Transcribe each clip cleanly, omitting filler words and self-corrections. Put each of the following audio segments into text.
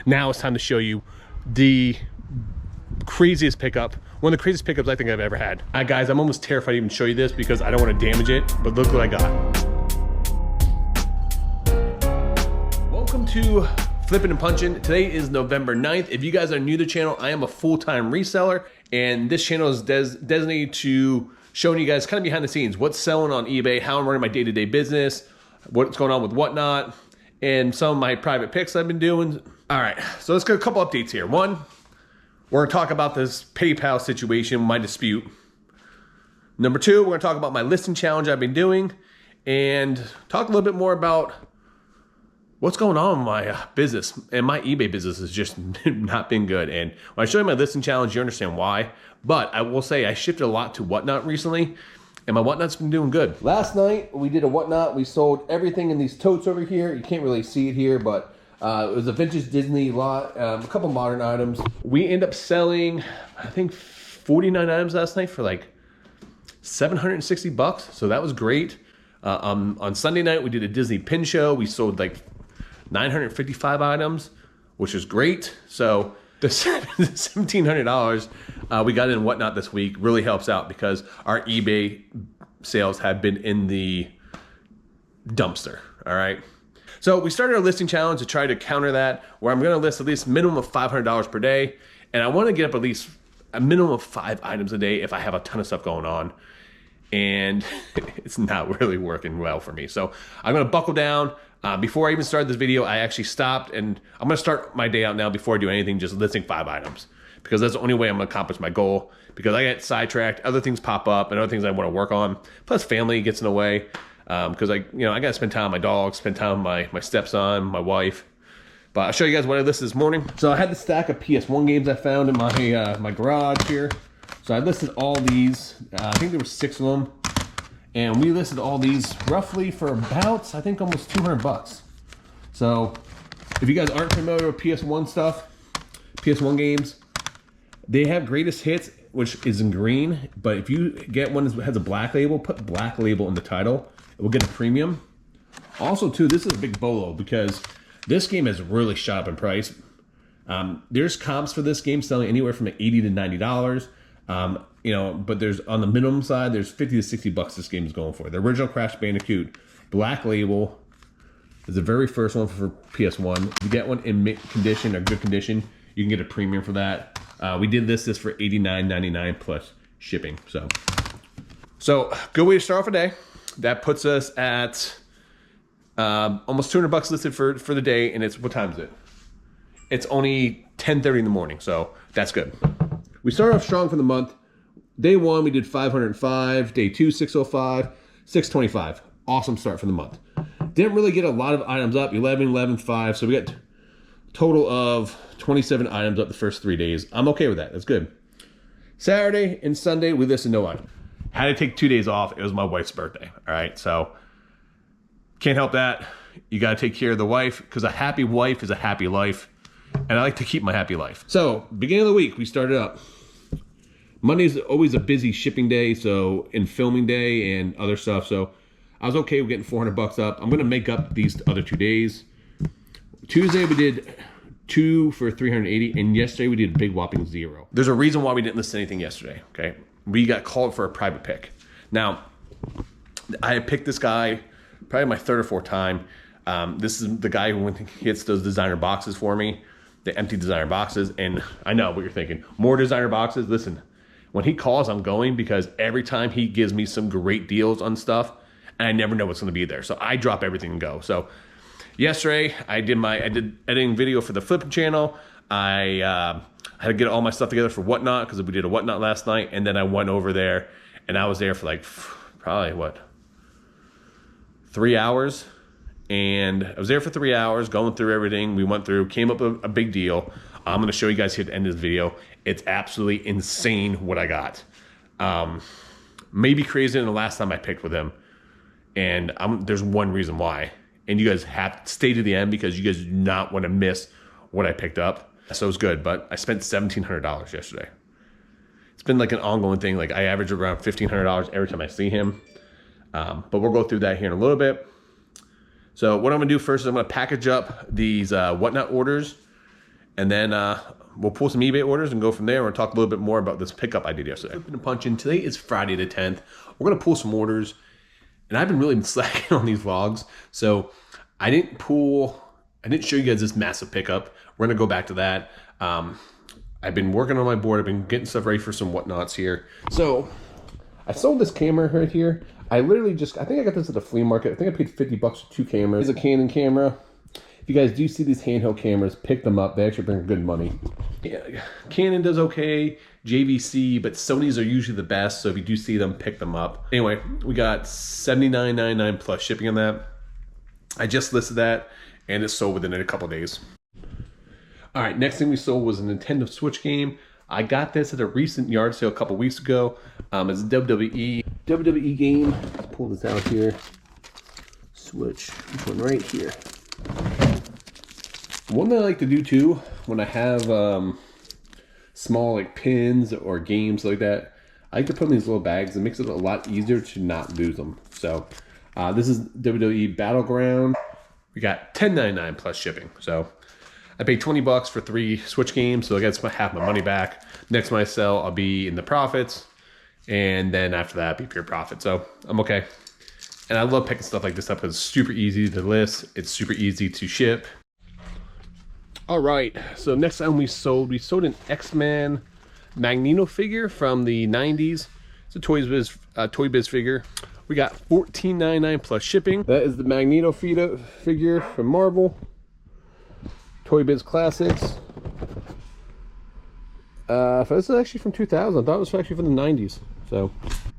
Now it's time to show you the craziest pickup. One of the craziest pickups I think I've ever had. All right, guys, I'm almost terrified to even show you this because I don't want to damage it, but look what I got. Welcome to Flipping and Punching. Today is November 9th. If you guys are new to the channel, I am a full-time reseller, and this channel is designated to showing you guys kind of behind the scenes, what's selling on eBay, how I'm running my day-to-day business, what's going on with whatnot, and some of my private picks I've been doing. All right, so let's get a couple updates here. One, we're gonna talk about this PayPal situation, my dispute. Number two, we're gonna talk about my listing challenge I've been doing and talk a little bit more about what's going on in my business. And my eBay business has just not been good. And when I show you my listing challenge, you understand why. But I will say I shifted a lot to whatnot recently, and my whatnot's been doing good. Last night, we did a whatnot. We sold everything in these totes over here. You can't really see it here, but it was a vintage Disney lot, a couple modern items. We ended up selling, I think, 49 items last night for like 760 bucks. So that was great. On Sunday night, we did a Disney pin show. We sold like 955 items, which was great. So the $1,700 we got in whatnot this week really helps out because our eBay sales have been in the dumpster. All right. So we started our listing challenge to try to counter that, where I'm going to list at least minimum of $500 per day. And I want to get up at least a minimum of 5 items a day if I have a ton of stuff going on. And it's not really working well for me. So I'm going to buckle down. Before I even started this video, I actually stopped, and I'm going to start my day out now before I do anything, just listing 5 items. Because that's the only way I'm going to accomplish my goal. Because I get sidetracked, other things pop up, and other things I want to work on. Plus family gets in the way. Because I got to spend time with my dog, spend time with my stepson, my wife. But I'll show you guys what I listed this morning. So I had the stack of PS1 games I found in my my garage here. So I listed all these. I think there were 6 of them, and we listed all these roughly for about, I think, almost 200 bucks. So if you guys aren't familiar with PS1 stuff, PS1 games, they have greatest hits, which is in green. But if you get one that has a black label, put black label in the title. We'll get a premium. Also, too, this is a big bolo because this game has really shot up in price. There's comps for this game selling anywhere from $80 to $90. But there's on the minimum side, there's 50 to 60 bucks this game is going for. The original Crash Bandicoot black label is the very first one for PS1. If you get one in mint condition or good condition, you can get a premium for that. We did this for $89.99 plus shipping. So good way to start off a day. That puts us at almost 200 bucks listed for the day, and it's, what time is it? It's only 10:30 in the morning, so that's good. We started off strong for the month. Day 1, we did 505. Day 2, 605. 625. Awesome start for the month. Didn't really get a lot of items up. 11, 11, 5. So we got a total of 27 items up the first 3 days. I'm okay with that. That's good. Saturday and Sunday, we listed no item. Had to take 2 days off. It was my wife's birthday. All right, so can't help that. You got to take care of the wife because a happy wife is a happy life, and I like to keep my happy life. So beginning of the week, we started up. Monday's always a busy shipping day, so in filming day and other stuff. So I was okay with getting 400 bucks up. I'm gonna make up these other 2 days. Tuesday we did 2 for 380, and yesterday we did a big whopping 0. There's a reason why we didn't list anything yesterday. Okay. We got called for a private pick. Now, I had picked this guy probably my 3rd or 4th time. This is the guy who hits those designer boxes for me, the empty designer boxes. And I know what you're thinking. More designer boxes. Listen, when he calls, I'm going because every time he gives me some great deals on stuff, and I never know what's going to be there. So I drop everything and go. So yesterday, I did editing video for the Flipping channel. I had to get all my stuff together for whatnot because we did a whatnot last night, and then I went over there, and I was there for like probably 3 hours, and I was there for 3 hours going through everything. We went through, came up with a big deal. I'm going to show you guys here at the end of this video. It's absolutely insane what I got. Maybe crazier than the last time I picked with him, and there's one reason why, and you guys have to stay to the end because you guys do not want to miss what I picked up. So it was good, but I spent $1,700 yesterday. It's been like an ongoing thing. Like I average around $1,500 every time I see him. But we'll go through that here in a little bit. So what I'm gonna do first is I'm gonna package up these whatnot orders and then we'll pull some eBay orders and go from there. We'll talk a little bit more about this pickup I did yesterday. Flipping and punching. Today is Friday the 10th. We're gonna pull some orders, and I've been really slacking on these vlogs, so I didn't show you guys this massive pickup. We're gonna go back to that. I've been working on my board. I've been getting stuff ready for some whatnots here. So I sold this camera right here. I think I got this at the flea market. I think I paid $50 for 2 cameras. It's a Canon camera. If you guys do see these handheld cameras, pick them up. They actually bring good money. Yeah, Canon does okay, JVC, but Sony's are usually the best. So if you do see them, pick them up. Anyway, we got $79.99 plus shipping on that. I just listed that, and it sold within a couple days. All right, next thing we sold was a Nintendo Switch game. I got this at a recent yard sale a couple weeks ago. It's a WWE game. Let's pull this out here. Switch, this one right here. One that I like to do too, when I have small like pins or games like that, I like to put them in these little bags. It makes it a lot easier to not lose them. So this is WWE Battleground. We got $10.99 plus shipping. So I paid $20 for 3 Switch games, so I got half my money back. Next time I sell, I'll be in the profits, and then after that, be pure profit. So I'm okay. And I love picking stuff like this up because it's super easy to list. It's super easy to ship. All right, so next time we sold an X-Men Magneto figure from the 90s. It's a Toy Biz figure. We got $14.99 plus shipping. That is the Magneto figure from Marvel. Toy Biz Classics. This is actually from 2000. I thought it was actually from the 90s. So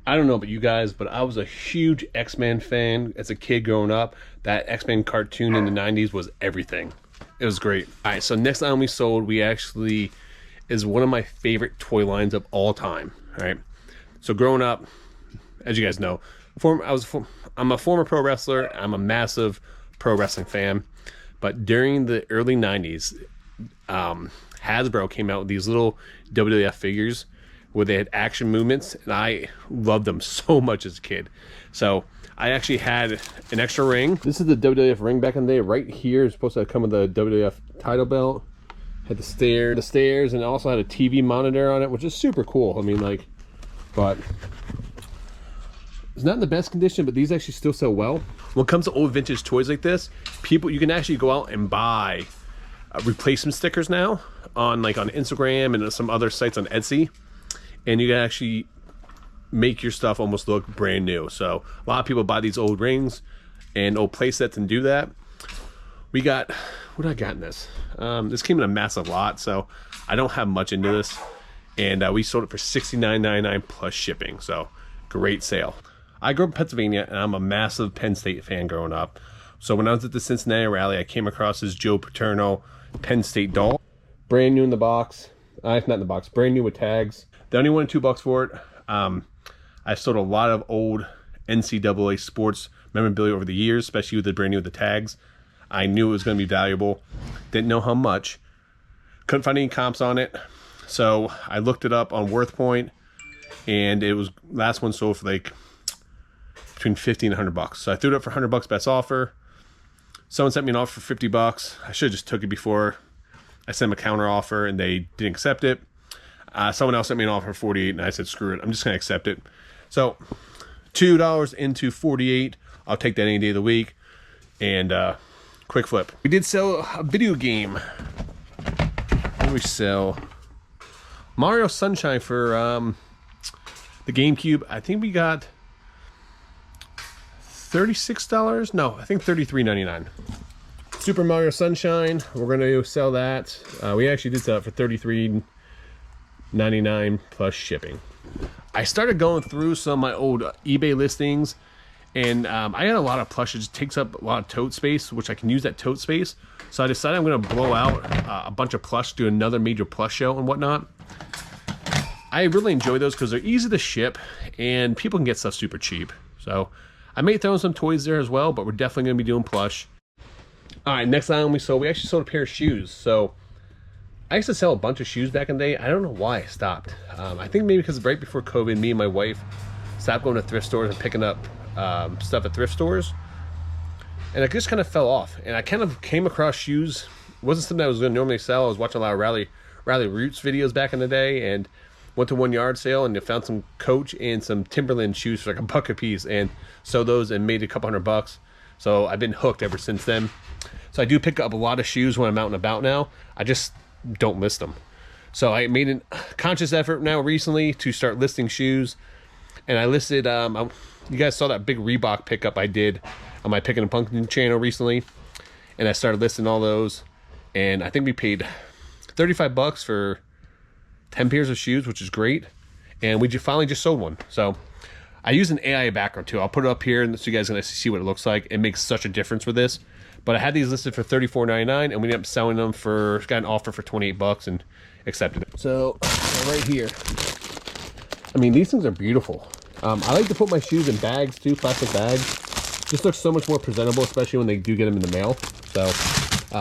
I don't know about you guys, but I was a huge X-Men fan as a kid growing up. That X-Men cartoon in the 90s was everything. It was great. All right, so next item we sold, is one of my favorite toy lines of all time. All right, so growing up, as you guys know, I'm a former pro wrestler. I'm a massive pro wrestling fan. But during the early 90s, Hasbro came out with these little WWF figures where they had action movements, and I loved them so much as a kid. So I actually had an extra ring. This is the WWF ring back in the day. Right here is supposed to come with the WWF title belt. Had the stairs, and also had a TV monitor on it, which is super cool. I mean, like, but it's not in the best condition, but these actually still sell well. When it comes to old vintage toys like this, you can actually go out and buy replacement stickers now on Instagram and some other sites on Etsy, and you can actually make your stuff almost look brand new. So a lot of people buy these old rings and old play sets and do that. We got, what did I got in this? This came in a massive lot, so I don't have much into this, and we sold it for $69.99 plus shipping. So great sale. I grew up in Pennsylvania, and I'm a massive Penn State fan growing up. So when I was at the Cincinnati rally, I came across this Joe Paterno Penn State doll. Brand new in the box. Not in the box, brand new with tags. They only wanted $2 for it. I sold a lot of old NCAA sports memorabilia over the years, especially with the brand new with the tags. I knew it was going to be valuable. Didn't know how much. Couldn't find any comps on it. So I looked it up on WorthPoint, and it was, last one sold for between $50 and $100. So I threw it up for $100 best offer. Someone sent me an offer for $50. I should have just took it before I sent them a counter offer, and they didn't accept it. Someone else sent me an offer for $48, and I said, screw it, I'm just going to accept it. So $2 into $48, I'll take that any day of the week. And quick flip. We did sell a video game. What did we sell? Mario Sunshine for the GameCube. I think we got $36. No, I think $33.99. Super Mario Sunshine. We're going to sell that. We actually did sell it for $33.99 plus shipping. I started going through some of my old eBay listings, and I got a lot of plush. It just takes up a lot of tote space, which I can use that tote space. So I decided I'm going to blow out a bunch of plush, do another major plush show and whatnot. I really enjoy those because they're easy to ship, and people can get stuff super cheap. So I may throw in some toys there as well, but we're definitely going to be doing plush. All right, next item we actually sold a pair of shoes. So I used to sell a bunch of shoes back in the day. I don't know why I stopped. I think maybe because right before COVID, me and my wife stopped going to thrift stores and picking up stuff at thrift stores. And I just kind of fell off. And I kind of came across shoes wasn't something I was going to normally sell. I was watching a lot of Rally Roots videos back in the day, and went to one yard sale and found some Coach and some Timberland shoes for like $1 a piece, and sold those and made a couple $100. So I've been hooked ever since then. So I do pick up a lot of shoes when I'm out and about now. I just don't list them. So I made a conscious effort now recently to start listing shoes, and I listed. You guys saw that big Reebok pickup I did on my Picking and Punching channel recently, and I started listing all those, and I think we paid $35 for 10 pairs of shoes, which is great, and we finally just sold one. So I use an AI background too. I'll put it up here, and so you guys can see what it looks like. It makes such a difference with this. But I had these listed for $34.99, and we ended up selling them for, got an offer for $28 and accepted it. So right here, I mean, these things are beautiful. I like to put my shoes in bags too, plastic bags. Just looks so much more presentable, especially when they do get them in the mail. So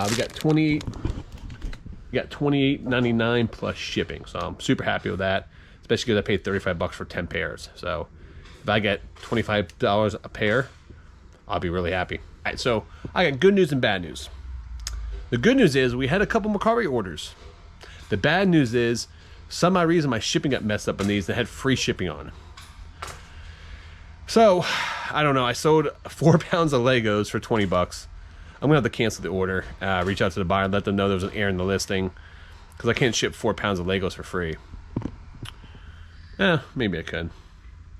we got $28.99 plus shipping. So I'm super happy with that, especially because I paid $35 for 10 pairs. So if I get $25 a pair, I'll be really happy. All right, so I got good news and bad news. The good news is we had a couple Macari orders. The bad news is, some odd reason my shipping got messed up on these. They had free shipping on. So I don't know. I sold 4 pounds of Legos for $20. I'm gonna have to cancel the order. Reach out to the buyer, let them know there was an error in the listing, because I can't ship 4 pounds of Legos for free. Maybe I could.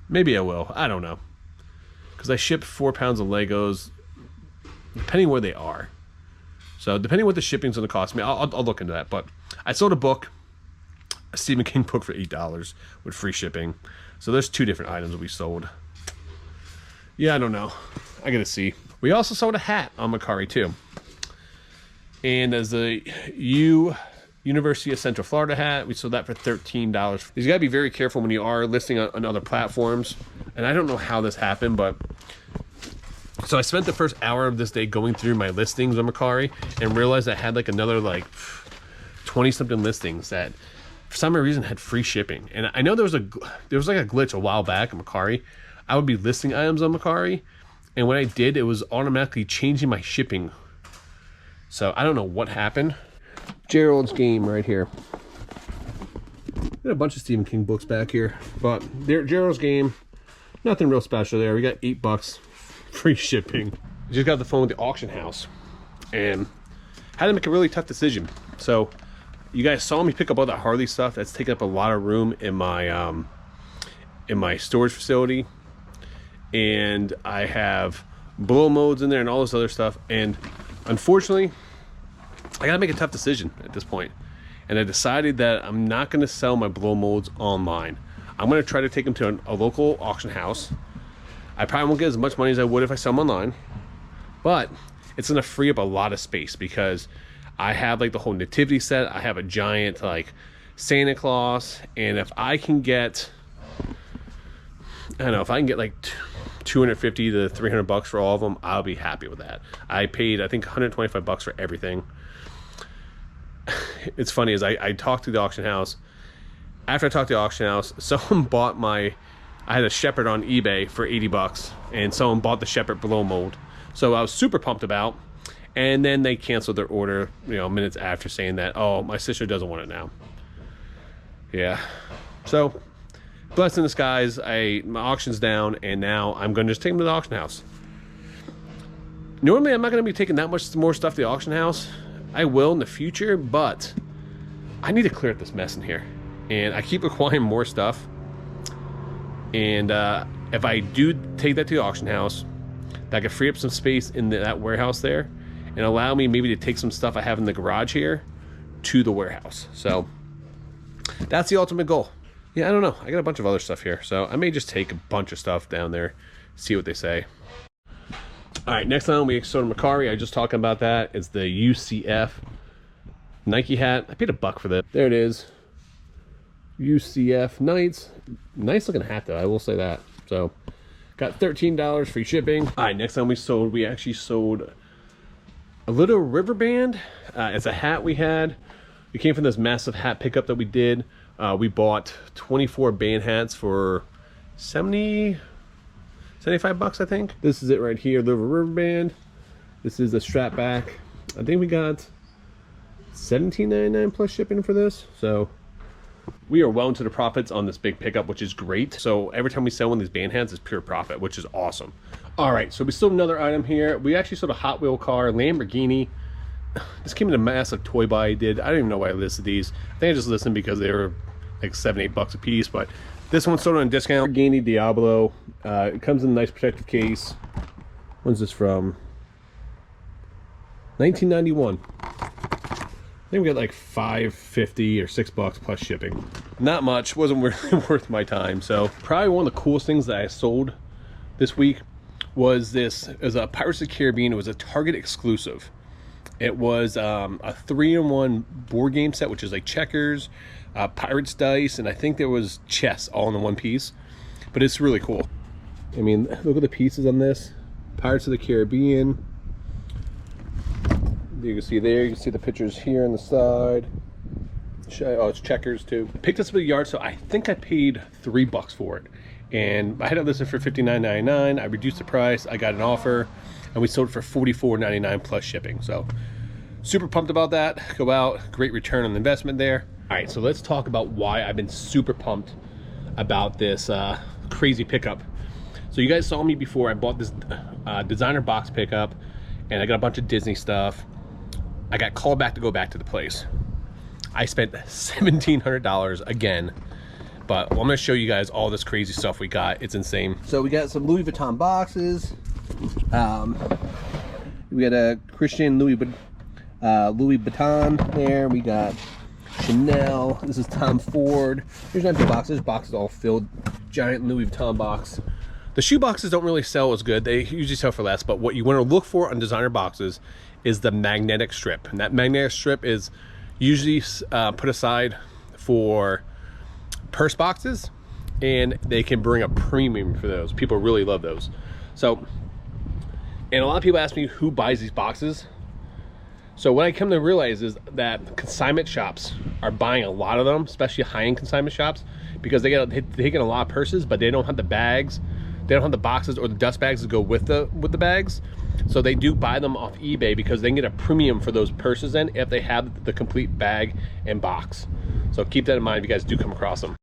Maybe I will. I don't know, because I ship 4 pounds of Legos depending where they are. So depending what the shipping's going to cost me, I'll look into that. But I sold a book, a Stephen King book, for $8 with free shipping. So there's 2 different items that we sold. Yeah, I don't know. I got to see. We also sold a hat on Macari too. And as the University of Central Florida hat, we sold that for $13. You got to be very careful when you are listing on other platforms. And I don't know how this happened, but so I spent the first hour of this day going through my listings on Macari and realized I had like another like 20 something listings that for some reason had free shipping. And I know there was like a glitch a while back at Macari. I would be listing items on Macari, and when I did, it was automatically changing my shipping. So I don't know what happened. Gerald's Game right here. Got a bunch of Stephen King books back here, but Gerald's Game, nothing real special there. We got $8 free shipping. Just got the phone with the auction house and had to make a really tough decision. So you guys saw me pick up all that Harley stuff. That's taking up a lot of room in my storage facility, and I have blow modes in there and all this other stuff. And unfortunately, I gotta make a tough decision at this point. And I decided that I'm not gonna sell my blow molds online. I'm gonna try to take them to a local auction house. I probably won't get as much money as I would if I sell them online, but it's gonna free up a lot of space because I have like the whole nativity set. I have a giant like Santa Claus, and if I can get, I don't know, if I can get like $250 to $300 for all of them, I'll be happy with that. I paid, I think, $125 for everything. It's funny, as I talked to the auction house. After I talked to the auction house, someone bought I had a Shepherd on eBay for $80, and someone bought the Shepherd blow mold. So I was super pumped about, and then they canceled their order, minutes after, saying that, oh, my sister doesn't want it now. Yeah. So, blessed in disguise, my auction's down, and now I'm going to just take them to the auction house. Normally, I'm not going to be taking that much more stuff to the auction house. I will in the future, but I need to clear up this mess in here. And I keep acquiring more stuff. And if I do take that to the auction house, that could free up some space in that warehouse there and allow me maybe to take some stuff I have in the garage here to the warehouse. So that's the ultimate goal. Yeah, I don't know. I got a bunch of other stuff here, so I may just take a bunch of stuff down there, see what they say. All right, next time we sold Macari. I just talking about that. It's the UCF Nike hat. I paid $1 for that. There it is. UCF Knights. Nice looking hat though, I will say that. So got $13 free shipping. All right, next time we actually sold a little river band. It's a hat we had. We came from this massive hat pickup that we did. We bought 24 band hats for $75, I think. This is it right here, the river band. This is the strap back. I think we got $17.99 plus shipping for this. So we are well into the profits on this big pickup, which is great. So every time we sell one of these band heads, it's pure profit, which is awesome. All right, so we sold another item here. We actually sold a Hot Wheel car, Lamborghini. This came in a massive toy buy I did. I don't even know why I listed these. I think I just listed them because they were like $7-8 a piece, but this one's sold on a discount. Lamborghini Diablo. It comes in a nice protective case. When's this from? 1991. I think we got like $5.50 or $6 plus shipping. Not much, wasn't really worth my time. So probably one of the coolest things that I sold this week was this. It was a Pirates of the Caribbean. It was a Target exclusive. It was a 3-in-1 board game set, which is like checkers, Pirates dice, and I think there was chess all in one piece. But it's really cool. I mean, look at the pieces on this. Pirates of the Caribbean. You can see there, you can see the pictures here on the side. Oh, it's checkers too. I picked this up at a yard sale. I think I paid $3 for it. And I had it listed for $59.99. I reduced the price. I got an offer, and we sold it for $44.99 plus shipping. So super pumped about that. Go out, great return on the investment there. All right, so let's talk about why I've been super pumped about this crazy pickup. So you guys saw me before. I bought this designer box pickup, and I got a bunch of Disney stuff. I got called back to go back to the place. I spent $1,700 again, but I'm gonna show you guys all this crazy stuff we got. It's insane. So we got some Louis Vuitton boxes. We got a Christian Louis Vuitton there. We got Chanel. This is Tom Ford. Here's an empty box. This box is all filled. Giant Louis Vuitton box. The shoe boxes don't really sell as good. They usually sell for less, but what you want to look for on designer boxes is the magnetic strip. And that magnetic strip is usually put aside for purse boxes, and they can bring a premium for those. People really love those. So, and a lot of people ask me who buys these boxes. So what I come to realize is that consignment shops are buying a lot of them, especially high-end consignment shops, because they get a lot of purses, but they don't have the bags. They don't have the boxes or the dust bags to go with the bags. So they do buy them off eBay because they can get a premium for those purses in if they have the complete bag and box. So keep that in mind if you guys do come across them.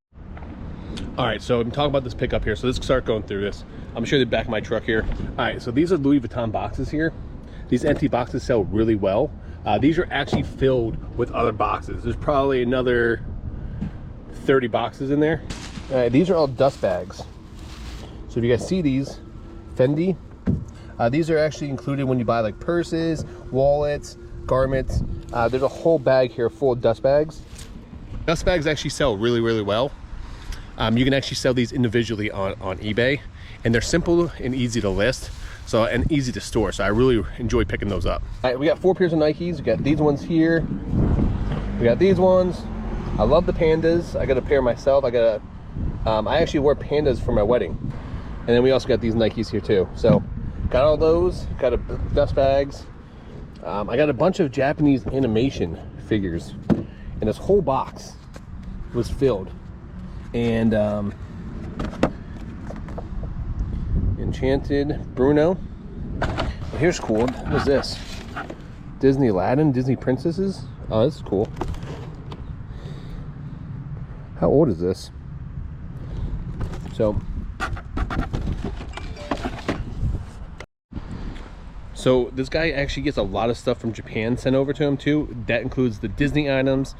All right, so I'm talking about this pickup here. So let's start going through this. I'm gonna show you the back of my truck here. All right, so these are Louis Vuitton boxes here. These empty boxes sell really well. These are actually filled with other boxes. There's probably another 30 boxes in there. All right, these are all dust bags. So if you guys see these, Fendi, these are actually included when you buy like purses, wallets, garments. There's a whole bag here full of dust bags. Dust bags actually sell really, really well. You can actually sell these individually on eBay, and they're simple and easy to list, and easy to store. So I really enjoy picking those up. All right, we got 4 pairs of Nikes. We got these ones here. We got these ones. I love the pandas. I got a pair myself. I actually wore pandas for my wedding. And then we also got these Nikes here too. So got all those, got dust bags. I got a bunch of Japanese animation figures, and this whole box was filled. And Enchanted Bruno. Well, here's cool. What is this? Disney Aladdin, Disney Princesses. Oh, this is cool. How old is this? So this guy actually gets a lot of stuff from Japan sent over to him too. That includes the Disney items,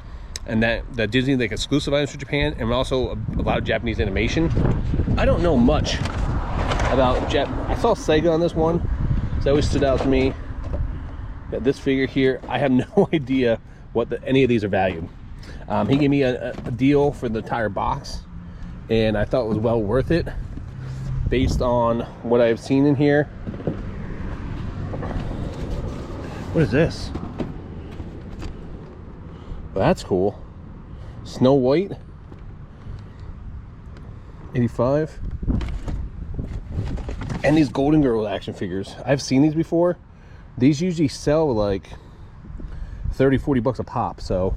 and the Disney like exclusive items for Japan, and also a lot of Japanese animation. I don't know much about I saw Sega on this one, so that always stood out to me. Got this figure here. I have no idea what any of these are valued. He gave me a deal for the entire box, and I thought it was well worth it based on what I've seen in here. What is this? Well, that's cool. Snow White, 85. And these Golden Girl action figures. I've seen these before. These usually sell like 30-40 bucks a pop, so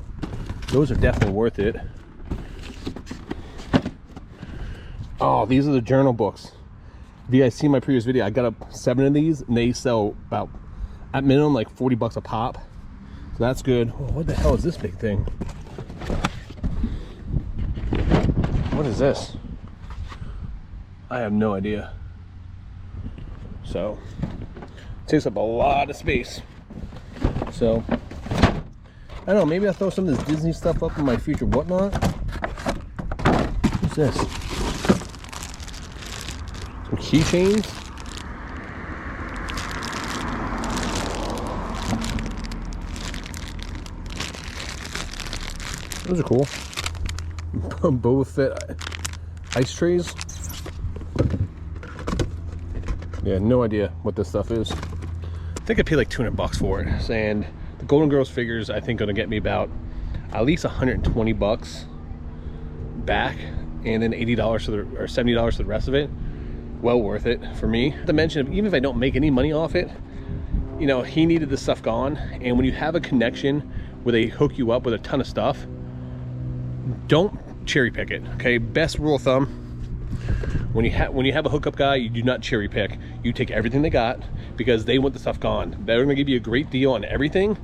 those are definitely worth it. Oh, these are the journal books. If you guys see my previous video, I got 7 of these, and they sell about, at minimum, like 40 bucks a pop. So that's good. Oh, what the hell is this big thing? What is this? I have no idea. So, it takes up a lot of space. So, I don't know, maybe I'll throw some of this Disney stuff up in my future whatnot. What's this? Some keychains? Those are cool. Boba Fett ice trays. Yeah, no idea what this stuff is. I think I paid like 200 bucks for it. And the Golden Girls figures, I think, gonna get me about at least 120 bucks back, and then $80 for the, or $70 for the rest of it. Well worth it for me. To mention, even if I don't make any money off it, you know, he needed this stuff gone. And when you have a connection where they hook you up with a ton of stuff, don't cherry pick it. Okay, best rule of thumb: when you have a hookup guy, you do not cherry pick. You take everything they got, because they want the stuff gone. They're gonna give you a great deal on everything,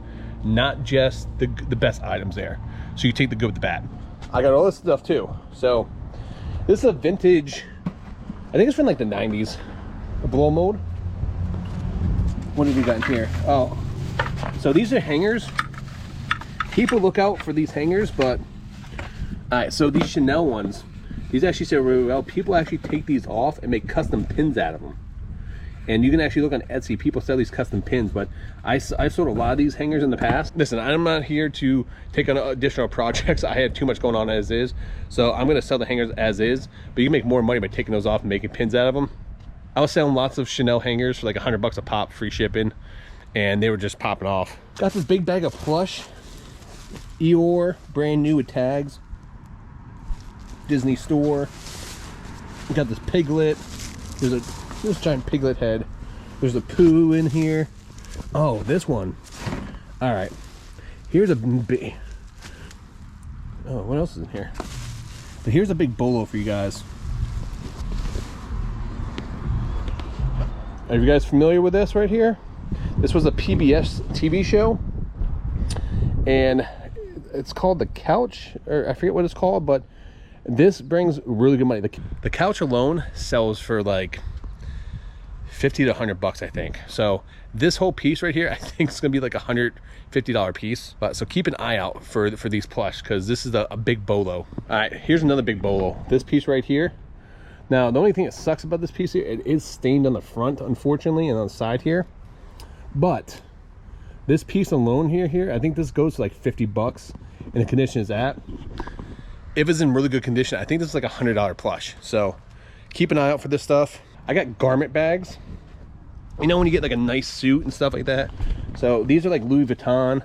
not just the best items there. So you take the good with the bad. I got all this stuff too. So this is a vintage, I think it's from like the 90s, a blow mold. What have we got in here? Oh, so these are hangers. People look out for these hangers, but all right, so these Chanel ones, these actually sell really well. People actually take these off and make custom pins out of them. And you can actually look on Etsy, people sell these custom pins, but I've sold a lot of these hangers in the past. Listen, I'm not here to take on additional projects. I have too much going on as is. So I'm gonna sell the hangers as is, but you can make more money by taking those off and making pins out of them. I was selling lots of Chanel hangers for like 100 bucks a pop, free shipping, and they were just popping off. Got this big bag of plush, Eeyore, brand new with tags. Disney store. We got this piglet. There's this giant piglet head. There's a poo in here. Oh, this one. All right. Here's a big. Oh, what else is in here? But here's a big bolo for you guys. Are you guys familiar with this right here? This was a PBS TV show, and it's called The Couch, or I forget what it's called, but this brings really good money. The couch alone sells for like 50 to 100 bucks, I think. So this whole piece right here, I think it's gonna be like a $150 piece. But so keep an eye out for these plush, because this is a big bolo. All right, here's another big bolo. This piece right here. Now, the only thing that sucks about this piece here, it is stained on the front, unfortunately, and on the side here. But this piece alone here, I think this goes to like 50 bucks, and the condition is at. If it's in really good condition, I think this is like a $100 plush. So keep an eye out for this stuff. I got garment bags. You know when you get like a nice suit and stuff like that? So these are like Louis Vuitton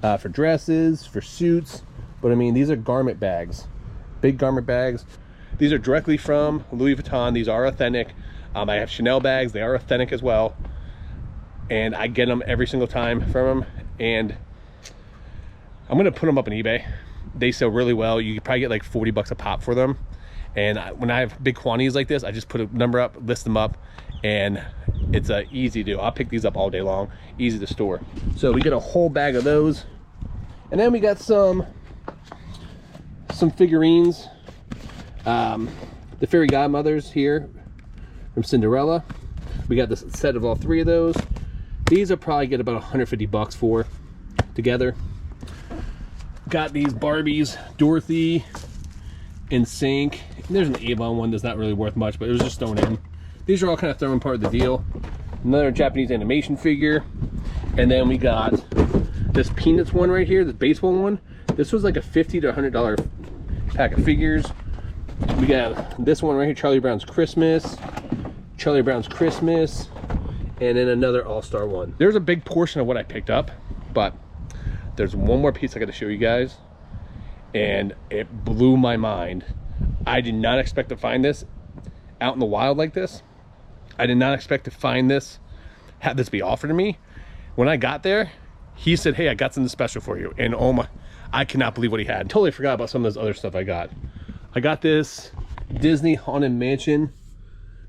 for dresses, for suits. But I mean, these are garment bags, big garment bags. These are directly from Louis Vuitton. These are authentic. I have Chanel bags. They are authentic as well. And I get them every single time from them. And I'm gonna put them up on eBay. They sell really well. You could probably get like 40 bucks a pop for them. And when I have big quantities like this, I just put a number up, list them up, and it's easy to do. I'll pick these up all day long, easy to store. So we get a whole bag of those. And then we got some figurines. The fairy godmothers here from Cinderella. We got this set of all three of those. These will probably get about 150 bucks for together. Got these Barbies, Dorothy, and Sync. There's an Avon one that's not really worth much, but it was just thrown in. These are all kind of thrown in part of the deal. Another Japanese animation figure. And then we got this Peanuts one right here, this baseball one. This was like a $50 to $100 pack of figures. We got this one right here, Charlie Brown's Christmas, and then another All-Star one. There's a big portion of what I picked up, but there's one more piece I got to show you guys, and it blew my mind. I did not expect to find this out in the wild like this. I did not expect to find this, have this be offered to me. When I got there, he said, hey, I got something special for you. And oh my, I cannot believe what he had. Totally forgot about some of this other stuff I got. I got this Disney Haunted Mansion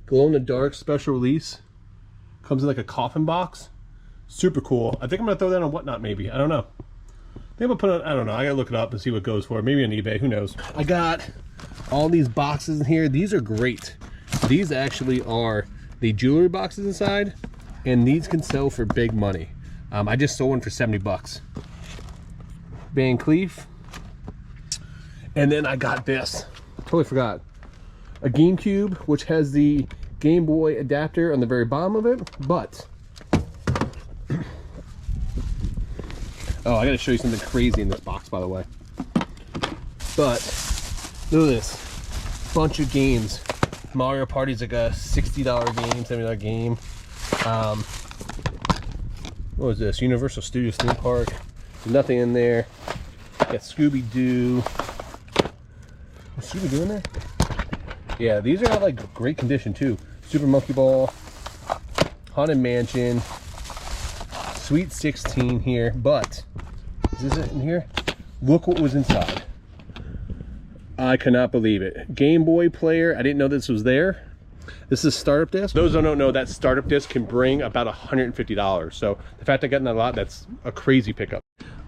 glow-in-the-dark special release. Comes in like a coffin box. Super cool. I think I'm gonna throw that on Whatnot maybe. I don't know. I think I'm gonna put it on, I don't know. I gotta look it up and see what it goes for. Maybe on eBay, who knows. I got all these boxes in here. These are great. These actually are the jewelry boxes inside, and these can sell for big money. I just sold one for 70 bucks. Van Cleef. And then I got this. Totally forgot. A GameCube, which has the Game Boy adapter on the very bottom of it, but oh, I gotta show you something crazy in this box, by the way. But look at this. Bunch of games. Mario Party's like a $60 game, $70 game. What was this? Universal Studios theme park. There's nothing in there. Got Scooby-Doo. Is Scooby-Doo in there? Yeah, these are all like great condition too. Super Monkey Ball, Haunted Mansion, Sweet 16 here, but is this it in here? Look what was inside. I cannot believe it. Game Boy player. I didn't know this was there. This is a startup disc. Those who don't know, that startup disc can bring about $150. So the fact I got in a lot, that's a crazy pickup.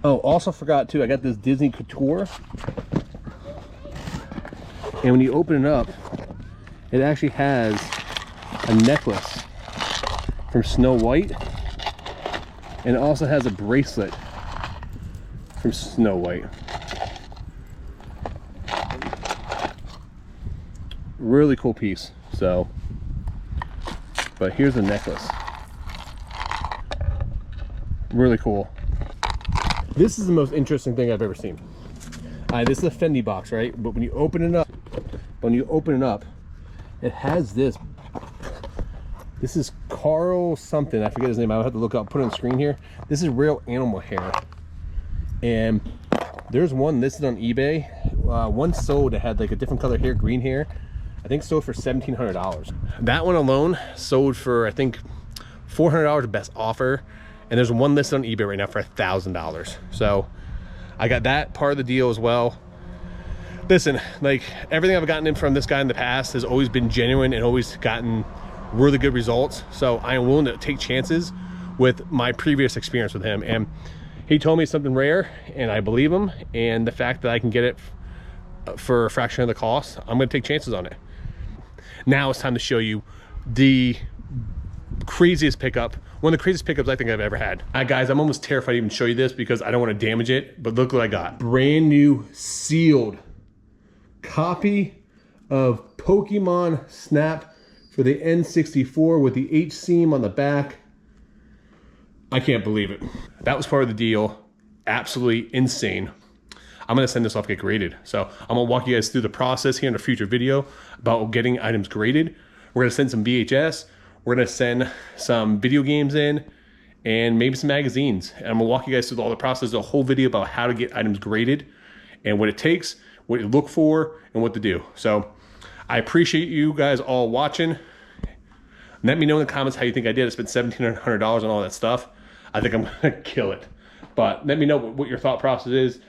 Oh, also forgot too, I got this Disney Couture. And when you open it up, it actually has a necklace from Snow White. And it also has a bracelet from Snow White. Really cool piece. So, but here's the necklace. Really cool. This is the most interesting thing I've ever seen. This is a Fendi box, right? But when you open it up, it has this. This is Carl something. I forget his name. I'll have to look up. Put it on the screen here. This is real animal hair, and there's one listed on eBay. One sold that had like a different color hair, green hair. I think sold for $1,700. That one alone sold for, I think, $400 best offer, and there's one listed on eBay right now for $1,000. So I got that part of the deal as well. Listen, like everything I've gotten in from this guy in the past has always been genuine and always gotten really good results. So I am willing to take chances with my previous experience with him, and he told me something rare and I believe him, and the fact that I can get it for a fraction of the cost, I'm gonna take chances on it. Now it's time to show you the craziest pickup, one of the craziest pickups I think I've ever had. All right, guys, I'm almost terrified to even show you this because I don't want to damage it, but look what I got. Brand new sealed copy of Pokemon Snap for the N64 with the H seam on the back. I can't believe it. That was part of the deal. Absolutely insane. I'm gonna send this off, get graded. So I'm gonna walk you guys through the process here in a future video about getting items graded. We're gonna send some VHS. We're gonna send some video games in and maybe some magazines. And I'm gonna walk you guys through all the process, a whole video about how to get items graded and what it takes, what you look for, and what to do. So I appreciate you guys all watching. Let me know in the comments how you think I did. I spent $1,700 on all that stuff. I think I'm gonna kill it. But let me know what your thought process is.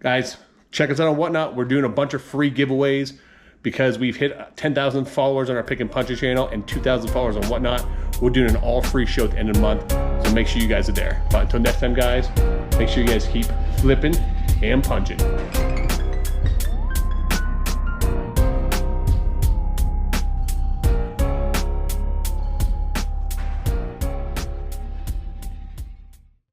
Guys, check us out on Whatnot. We're doing a bunch of free giveaways because we've hit 10,000 followers on our Pick and Punching channel and 2,000 followers on Whatnot. We're doing an all free show at the end of the month, so make sure you guys are there. But until next time, guys, make sure you guys keep flipping and punching.